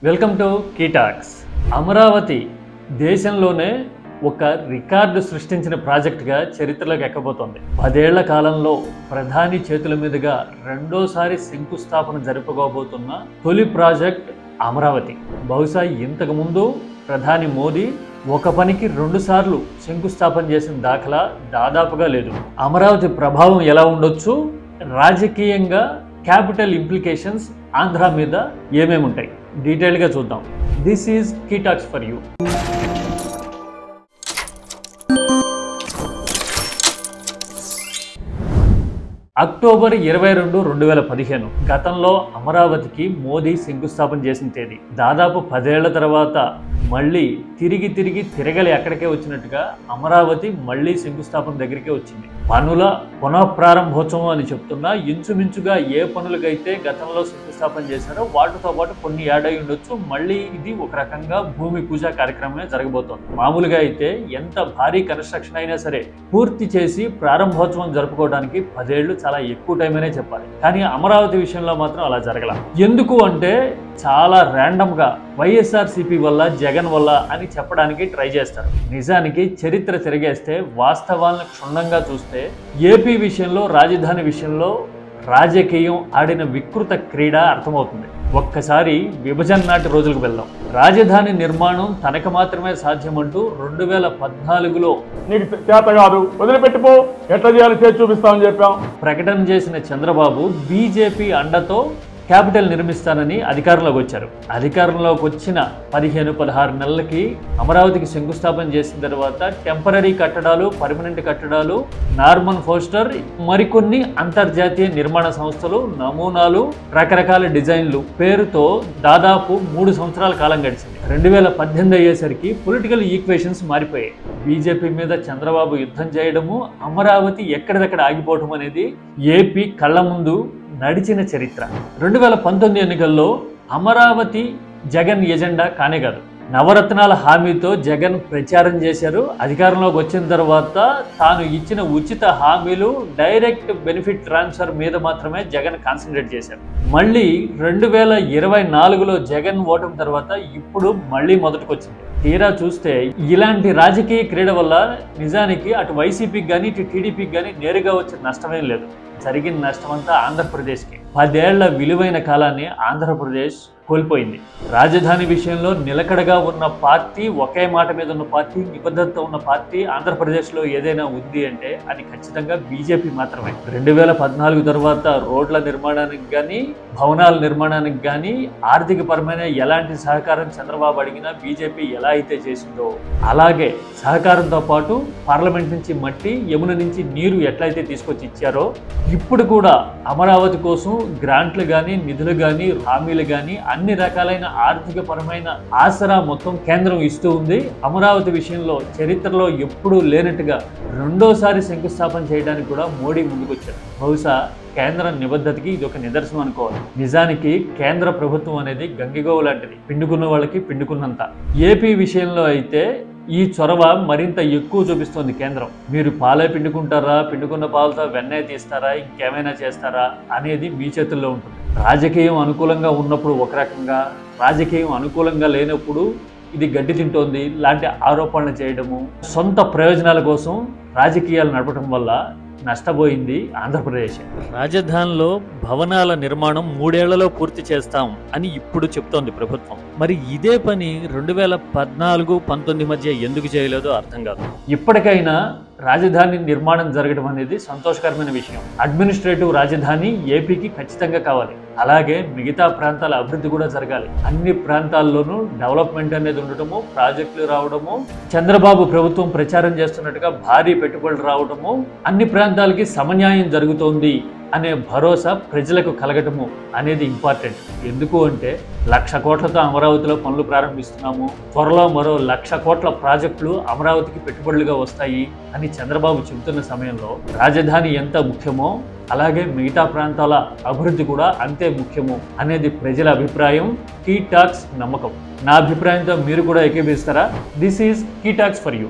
Welcome to key talks. Amaravati దేశంలోనే ఒక record సృష్టించిన ప్రాజెక్టుగా చరిత్రలోకి ఎక్కబోతోంది. 10 ఏళ్ల కాలంలో ప్రధాని చేతుల మీదుగా రెండోసారి శంకుస్థాపన జరుపుకోబోతున్న తొలి ప్రాజెక్ట్ అమరావతి. బహుశా ఇంతకుముందు ప్రధాని మోదీ ఒక పనికి 2 సార్లు శంకుస్థాపన చేసిన దాఖలా దాదాపుగా లేదు. అమరావతి ప్రభావం ఎలా ఉండొచ్చు, రాజకీయంగా క్యాపిటల్ ఇంప్లికేషన్స్ ఆంధ్ర మీద ఏమేమి ఉంటాయి డీటెయిల్గా చూద్దాం. This is key talks for you. October 22, 2015 గతంలో అమరావతికి మోదీ శంకుస్థాపన చేసిన తేదీ. దాదాపు 10 ఏళ్ల తర్వాత మళ్ళీ తిరిగి తిరగలి ఎక్కడికే వచ్చినట్టుగా అమరావతి మళ్ళీ శంకుస్థాపన దగ్గరికే వచ్చింది. పనుల పునఃప్రారంభోత్సవం అని చెప్తున్నా ఇంచుమించుగా ఏ పనులకైతే గతంలో శంకుస్థాపన చేశారో వాటితో పాటు కొన్ని యాడ్ అయి ఉండొచ్చు. మళ్ళీ ఇది ఒక రకంగా భూమి పూజ కార్యక్రమమే జరగబోతోంది. మామూలుగా అయితే ఎంత భారీ కన్స్ట్రక్షన్ అయినా సరే పూర్తి చేసి ప్రారంభోత్సవం జరుపుకోవడానికి 10 ఏళ్లు చాలా ఎక్కువ టైం అనే చెప్పాలి. కానీ అమరావతి విషయంలో మాత్రం అలా జరగల. ఎందుకు అంటే చాలా ర్యాండమ్ గా వైఎస్ఆర్సీపీ వల్ల, జగన్ వల్ల అని చెప్పడానికి ట్రై చేస్తారు. నిజానికి చరిత్ర తిరిగేస్తే, వాస్తవాలను క్షుణ్ణంగా చూస్తే ఏపీ విషయంలో, రాజధాని విషయంలో రాజకీయం ఆడిన వికృత క్రీడ అర్థమవుతుంది. ఒక్కసారి విభజన నాటి రోజులకు వెళ్దాం. రాజధాని నిర్మాణం తనకు మాత్రమే సాధ్యమంటూ 2014లో నీకు చేత కాదు, వదిలిపెట్టిపో, ఎట్లా చేయాలి చేసి చూపిస్తామని చెప్పాం ప్రకటన చేసిన చంద్రబాబు బీజేపీ అండతో క్యాపిటల్ నిర్మిస్తానని అధికారంలోకి వచ్చారు. అధికారంలోకి వచ్చిన 15-16 నెలలకి అమరావతికి శంకుస్థాపన చేసిన తర్వాత టెంపరరీ కట్టడాలు, పర్మనెంట్ కట్టడాలు, నార్మన్ ఫోస్టర్, మరికొన్ని అంతర్జాతీయ నిర్మాణ సంస్థలు, నమూనాలు, రకరకాల డిజైన్లు పేరుతో దాదాపు 3 సంవత్సరాల కాలం గడిచింది. 2018 అయ్యేసరికి పొలిటికల్ ఈక్వేషన్స్ మారిపోయాయి. బీజేపీ మీద చంద్రబాబు యుద్ధం చేయడము, అమరావతి ఎక్కడిదక్కడ ఆగిపోవడం అనేది ఏపీ కళ్ళ ముందు నడిచిన చరిత్ర. 2019 ఎన్నికల్లో అమరావతి జగన్ ఎజెండా కానే కాదు. నవరత్నాల హామీతో జగన్ ప్రచారం చేశారు. అధికారంలోకి వచ్చిన తర్వాత తాను ఇచ్చిన ఉచిత హామీలు, డైరెక్ట్ బెనిఫిట్ ట్రాన్స్ఫర్ మీద మాత్రమే జగన్ కాన్సన్ట్రేట్ చేశారు. మళ్ళీ 2024లో జగన్ ఓటమి తర్వాత ఇప్పుడు మళ్ళీ మొదటికొచ్చింది. తీరా చూస్తే ఇలాంటి రాజకీయ క్రీడ వల్ల నిజానికి అటు వైసీపీకి కానీ ఇటు టీడీపీకి కానీ నేరుగా వచ్చిన నష్టమేం లేదు. జరిగిన నష్టమంతా ఆంధ్రప్రదేశ్కి. 10 ఏళ్ల విలువైన కాలాన్ని ఆంధ్రప్రదేశ్ కోల్పోయింది. రాజధాని విషయంలో నిలకడగా ఉన్న పార్టీ, ఒకే మాట మీద ఉన్న పార్టీ, నిబద్ధతతో ఉన్న పార్టీ ఆంధ్రప్రదేశ్లో ఏదైనా ఉంది అంటే అది ఖచ్చితంగా బీజేపీ మాత్రమే. 2014 తర్వాత రోడ్ల నిర్మాణానికి కానీ, భవనాల నిర్మాణానికి కానీ ఆర్థిక పరమైన ఎలాంటి సహకారం చంద్రబాబు అడిగినా బీజేపీ ఎలా అయితే చేసిందో అలాగే సహకారంతో పాటు పార్లమెంట్ నుంచి మట్టి, యమున నుంచి నీరు ఎట్లయితే తీసుకొచ్చి ఇచ్చారో ఇప్పుడు కూడా అమరావతి కోసం గ్రాంట్లు కానీ, నిధులు కానీ, హామీలు కానీ అన్ని రకాలైన ఆర్థిక పరమైన ఆసరా మొత్తం కేంద్రం ఇస్తూ ఉంది. అమరావతి విషయంలో చరిత్రలో ఎప్పుడూ లేనట్టుగా రెండోసారి శంకుస్థాపన చేయడానికి కూడా మోడీ ముందుకొచ్చారు. బహుశా కేంద్ర నిబద్ధతకి ఇది ఒక నిదర్శనం అనుకోవాలి. నిజానికి కేంద్ర ప్రభుత్వం అనేది గంగిగోవు లాంటిది, పిండుకున్న వాళ్ళకి పిండుకున్నంత. ఏపీ విషయంలో అయితే ఈ చొరవ మరింత ఎక్కువ చూపిస్తోంది కేంద్రం. మీరు పాలే పిండుకుంటారా, పిండుకున్న పాలతో వెన్నె తీస్తారా, ఇంకేమైనా చేస్తారా అనేది మీ చేతుల్లో ఉంటుంది. రాజకీయం అనుకూలంగా ఉన్నప్పుడు ఒక రకంగా, రాజకీయం అనుకూలంగా లేనప్పుడు ఇది గడ్డి తింటోంది లాంటి ఆరోపణలు చేయడము, సొంత ప్రయోజనాల కోసం రాజకీయాలు నడపడం వల్ల నష్టపోయింది ఆంధ్రప్రదేశ్. రాజధానిలో భవనాల నిర్మాణం 3 ఏళ్లలో పూర్తి చేస్తాం అని ఇప్పుడు చెప్తోంది ప్రభుత్వం. మరి ఇదే పని 2014-19 మధ్య ఎందుకు చేయలేదో అర్థం కాదు. ఇప్పటికైనా రాజధాని నిర్మాణం జరగడం అనేది సంతోషకరమైన విషయం. అడ్మినిస్ట్రేటివ్ రాజధాని ఏపీకి ఖచ్చితంగా కావాలి. అలాగే మిగతా ప్రాంతాల అభివృద్ధి కూడా జరగాలి. అన్ని ప్రాంతాల్లోనూ డెవలప్మెంట్ అనేది ఉండటము, ప్రాజెక్టులు రావడము, చంద్రబాబు ప్రభుత్వం ప్రచారం చేస్తున్నట్టుగా భారీ పెట్టుబడులు రావడము, అన్ని ప్రాంతాలకి సమన్యాయం జరుగుతోంది అనే భరోసా ప్రజలకు కలగటము అనేది ఇంపార్టెంట్. ఎందుకు అంటే 1,00,000 కోట్లతో అమరావతిలో పనులు ప్రారంభిస్తున్నాము, త్వరలో మరో 1,00,000 కోట్ల ప్రాజెక్టులు అమరావతికి పెట్టుబడులుగా వస్తాయి అని చంద్రబాబు చెబుతున్న సమయంలో రాజధాని ఎంత ముఖ్యమో అలాగే మిగతా ప్రాంతాల అభివృద్ధి కూడా అంతే ముఖ్యము అనేది ప్రజల అభిప్రాయం. కీ టాక్స్ నమ్మకం. నా అభిప్రాయంతో మీరు కూడా ఏకీభవిస్తారా? This is key talks for you.